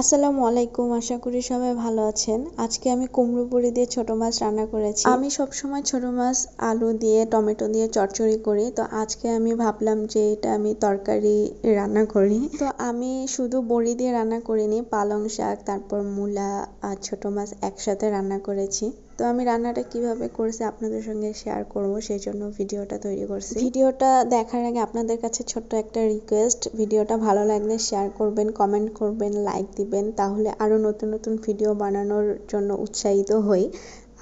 আসসালামু আলাইকুম, আশা করি সবাই ভালো আছেন। আজকে আমি কুমড়ো বড়ি দিয়ে ছোট মাছ রান্না করেছি। আমি সবসময় ছোট মাছ আলু দিয়ে টমেটো দিয়ে চচ্চড়ি করি, তো আজকে আমি ভাবলাম যে এটা আমি তরকারি রান্না করি। তো আমি শুধু বড়ি দিয়ে রান্না করিনি, পালং শাক, তারপর মূলা আর ছোট মাছ একসাথে রান্না করেছি। তো আমি রান্নাটা কিভাবে করেছি আপনাদের সঙ্গে শেয়ার করব, সেই জন্য ভিডিওটা তৈরি করছি। ভিডিওটা দেখার আগে আপনাদের কাছে ছোট্ট একটা রিকোয়েস্ট, ভিডিওটা ভালো লাগলে শেয়ার করবেন, কমেন্ট করবেন, লাইক দিবেন, তাহলে আরো নতুন নতুন ভিডিও বানানোর জন্য উৎসাহিত হই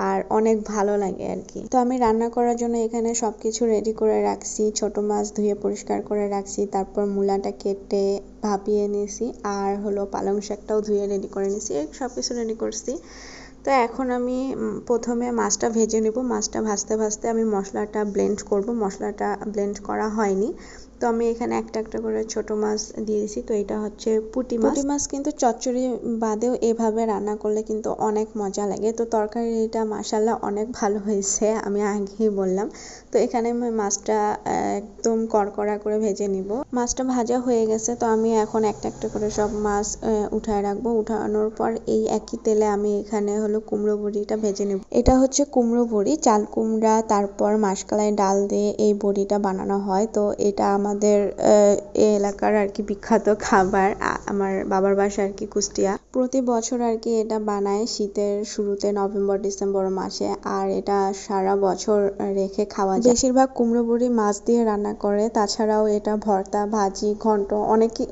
আর অনেক ভালো লাগে আর কি। তো আমি রান্না করার জন্য এখানে সবকিছু রেডি করে রাখছি। ছোট মাছ ধুয়ে পরিষ্কার করে রাখছি, তারপর মূলাটা কেটে ভাপিয়ে নিয়েছি, আর হলো পালং শাকটাও ধুয়ে রেডি করে নিয়েছি, সবকিছু রেডি করছি। তো এখন আমি প্রথমে মাছটা ভেজে নেব। মাছটা ভাজতে ভাজতে আমি মশলাটা ব্লেন্ড করব। মশলাটা ব্লেন্ড করা হয়নি, তো আমি এখানে একটা একটা করে ছোট মাছ দিয়ে দিয়েছি। তো এটা হচ্ছে পুঁটি মাছ। পুঁটি মাছ কিন্তু চচ্চড়ি বাদেও এভাবে রান্না করলে কিন্তু অনেক মজা লাগে। তো তরকারিটা মাশাআল্লাহ অনেক ভালো হয়েছে, আমি আগেই বললাম। তো এখানে আমি মাছটা একদম কড়কড়া করে ভেজে নিব। মাছটা ভাজা হয়ে গেছে, তো আমি এখন একটা একটা করে সব মাছ উঠায় রাখবো। উঠানোর পর এই একই তেলে আমি এখানে হলো কুমড়ো বড়িটা ভেজে নেব। এটা হচ্ছে কুমড়ো বড়ি, চাল কুমড়া তারপর মাসকলাই ডাল দিয়ে এই বড়িটা বানানো হয়। তো এটা আমাদের এলাকার আর কি বিখ্যাত খাবার। আমার বাবার বাসা আর কি কুষ্টিয়া, প্রতি বছর আর কি এটা বানায় শীতের শুরুতে, নভেম্বর ডিসেম্বর মাসে, আর এটা সারা বছর রেখে খাওয়া যায়। বেশিরভাগ কুমড়ো বড়ি মাছ দিয়ে রান্না করে, তাছাড়াও এটা ভর্তা, ভাজি, ঘন্ট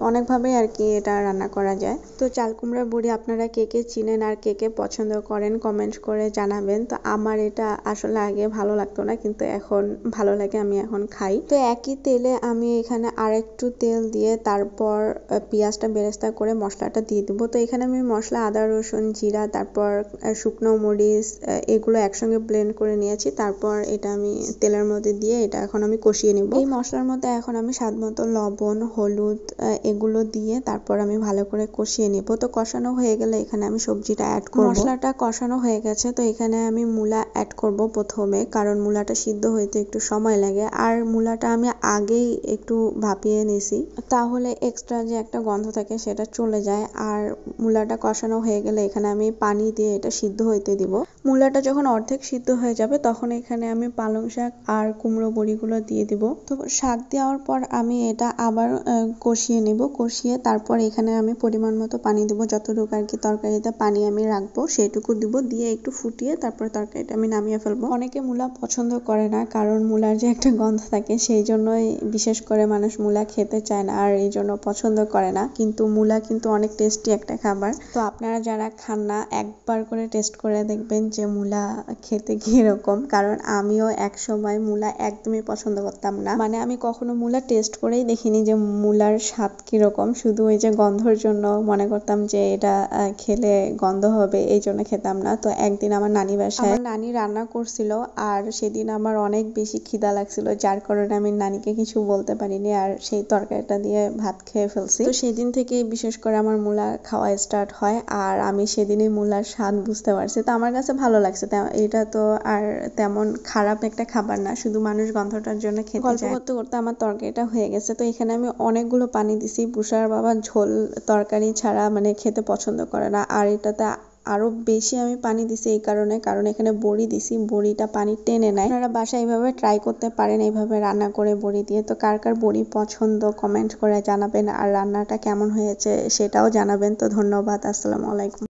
অনেকভাবে আর কি এটা রান্না করা যায়। তো চাল কুমড়া বড়ি আপনারা কে কে চিনেন আর কে কে পছন্দ করেন কমেন্ট করে জানাবেন। তো আমার এটা আসলে আগে ভালো লাগতো না, কিন্তু এখন ভালো লাগে, আমি এখন খাই। তো একই তেলে আমি এখানে আরেকটু তেল দিয়ে তারপর পেঁয়াজটা বেরেস্তা করে মশলাটা দিয়ে দিব। তো এখানে আমি মশলা আদা রসুন জিরা তারপর শুকনো মরিচ এগুলো একসঙ্গে ব্লেন্ড করে নিয়েছি। তারপর এটা আমি তেলের মধ্যে দিয়ে এটা এখন আমি কষিয়ে নিব। এই মশলার মধ্যে এখন আমি স্বাদ মতো লবণ, হলুদ এগুলো দিয়ে তারপর আমি ভালো করে কষিয়ে নিব। তো কষানো হয়ে গেলে এখানে আমি সবজিটা অ্যাড করব। মশলাটা কষানো হয়ে গেছে, তো এখানে আমি মূলা অ্যাড করব প্রথমে, কারণ মূলাটা সিদ্ধ হইতে একটু সময় লাগে। আর মূলাটা আমি আগেই একটু ভাপিয়ে নিয়েছি, তাহলে এক্সট্রা যে একটা গন্ধ থাকে সেটা চলে যায়। আর মূলাটা কষানো হয়ে গেলে এখানে আমি পানি দিয়ে এটা সিদ্ধ হইতে দিব। মূলাটা যখন অর্ধেক সিদ্ধ হয়ে যাবে তখন এখানে আমি পালং শাক আর কুমড়ো বড়িগুলো দিয়ে দিব। তো শাক দেওয়ার পর আমি এটা আবার কষিয়ে নিব। কষিয়ে তারপর এখানে আমি পরিমাণ মতো পানি দিব, যতটুকু আর কি তরকারিতে পানি আমি রাখবো সেইটুকু দিব, দিয়ে একটু ফুটিয়ে তারপর তরকারিটা আমি নামিয়ে ফেলবো। অনেকে মূলা পছন্দ করে না, কারণ মূলার যে একটা গন্ধ থাকে, সেই জন্যই বিশেষ করে মানুষ মূলা খেতে চায় না আর এই জন্য পছন্দ করে না। কিন্তু মূলা কিন্তু অনেক টেস্টি একটা খাবার। তো আপনারা যারা খান না, একবার করে টেস্ট করে দেখবেন যে মূলা খেতে কিরকম। কারণ আমিও এক সময় মূলা একদমই পছন্দ করতাম না, মানে আমি কখনো মূলা টেস্ট করেই দেখিনি যে মূলার স্বাদ কিরকম। শুধু ওই যে গন্ধর জন্য মনে করতাম যে এটা খেলে গন্ধ হবে, এই জন্য খেতাম না। তো একদিন আমার নানি বাসায় আমার নানি রান্না করছিল, আর সেদিন আমার অনেক বেশি খিদা লাগছিল, যার কারণে আমি নানিকে কিছু বলতে পারিনি, আর সেই তরকারিটা দিয়ে ভাত খেয়ে ফেলছি। তো সেদিন থেকেই বিশেষ করে আমার মূলা খাওয়া স্টার্ট হয়, আর আমি সেদিনই মূলার স্বাদ বুঝতে পারছি। তো আমার কাছে ভালো লাগছে। এটা তো আর তেমন খারাপ একটা খাবার না, শুধু মানুষ গন্ধটার জন্য খেতে চায়। গল্প করতে করতে আমার তরকারিটা হয়ে গেছে। তো এখানে আমি অনেকগুলো পানি দিছি। বুসার বাবা ঝোল তরকারি ছাড়া মানে খেতে পছন্দ করে না, আর এটাতে আরো বেশি আমি পানি দিছি এই কারণে, কারণ এখানে বড়ি দিছি, বড়িটা পানি টেনে নেয়। আপনারা বাসায় এইভাবে ট্রাই করতে পারেন, এইভাবে রান্না করে বড়ি দিয়ে। তো কার কার বড়ি পছন্দ কমেন্ট করে জানাবেন, আর রান্নাটা কেমন হয়েছে সেটাও জানাবেন। তো ধন্যবাদ, আসসালামু আলাইকুম।